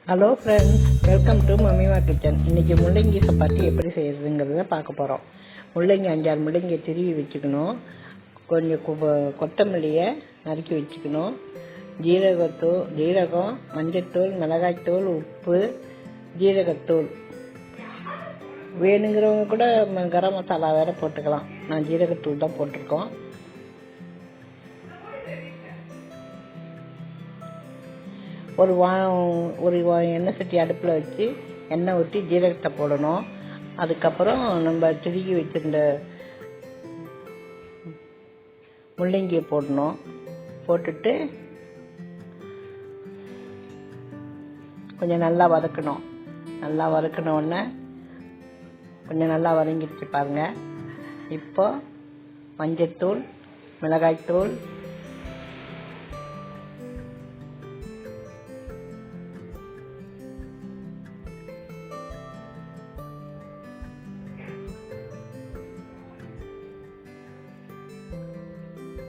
Hello friends, welcome to மம்மிமா kitchen. இன்றைக்கி முள்ளங்கி சப்பாத்தி எப்படி செய்கிறதுங்கிறத பார்க்க போகிறோம். முள்ளங்கி 5-6 முள்ளங்கியை திருவி வச்சுக்கணும். கொஞ்சம் கொத்தமல்லியை நறுக்கி வச்சுக்கணும். ஜீரகம், மஞ்சள்தூள், மிளகாய்த்தூள், உப்பு, ஜீரகத்தூள். வேணுங்கிறவங்க கூட கரம் மசாலா வேறு போட்டுக்கலாம். நான் ஜீரகத்தூள் தான் போட்டிருக்கோம். ஒரு எண்ணெய் சட்டி அடுப்பில் வச்சு எண்ணெய் ஊற்றி ஜீரகத்தை போடணும். அதுக்கப்புறம் நம்ம திருகி வச்சிருந்த முள்ளங்கியை போடணும். போட்டுட்டு கொஞ்சம் நல்லா வதக்கணும். நல்லா வதக்கினோடனே கொஞ்சம் நல்லா வதங்கிடுச்சு பாருங்கள். இப்போ மஞ்சள்தூள், மிளகாய்த்தூள்,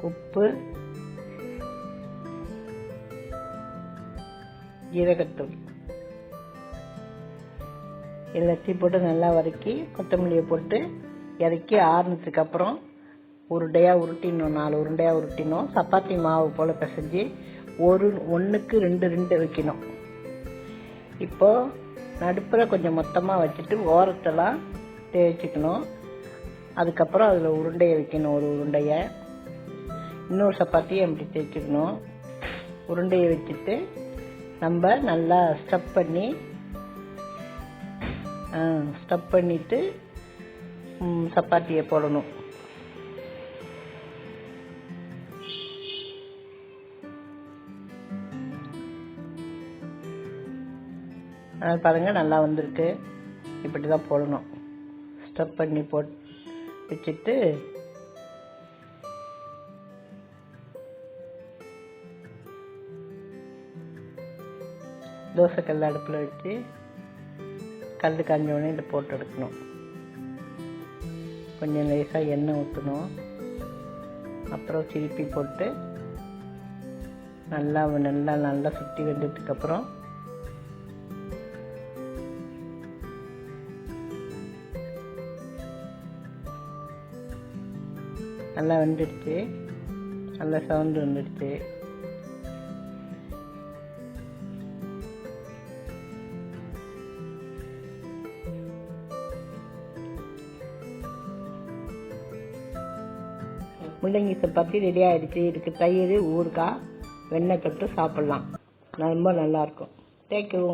உப்பு, ஜீரகத்தூள் எல்லாத்தையும் போட்டு நல்லா வதக்கி கொத்தமல்லியை போட்டு இறக்கி ஆறுனதுக்கு அப்புறம் உருண்டையாக உருட்டிடணும். 4 உருண்டையாக உருட்டினோம். சப்பாத்தி மாவு போல் பிசைஞ்சு 1க்கு 2 வைக்கணும். இப்போது நடுப்புற கொஞ்சம் மொத்தமாக வச்சுட்டு ஓரத்தெல்லாம் தேய்ச்சிக்கணும். அதுக்கப்புறம் அதில் உருண்டையை வைக்கணும். ஒரு உருண்டையை இன்னொரு சப்பாத்தியை அப்படி தேய்ச்சிக்கணும். உருண்டையை வச்சுட்டு நம்ம நல்லா ஸ்டப் பண்ணிட்டு சப்பாத்தியை போடணும். பாருங்கள், நல்லா வந்திருக்கு. இப்படி தான் போடணும். ஸ்டப் பண்ணி வச்சுட்டு தோசைக்கல் அடுப்பில் வச்சு கல் காஞ்சோடனே இதை போட்டு எடுக்கணும். கொஞ்சம் லேசாக எண்ணெய் ஊற்றணும். அப்புறம் திருப்பி போட்டு நல்லா சுற்றி வெந்ததுக்கப்புறம் நல்லா வெந்துடுச்சு. நல்லா சவுண்டு வந்துடுச்சு. முள்ளங்கி சப்பாத்தி ரெடி ஆகிடுச்சு. இதுக்கு தயிர், ஊறுகாய், வெண்ணெய் தொட்டு சாப்பிட்லாம். ரொம்ப நல்லாயிருக்கும். தேங்க்யூ.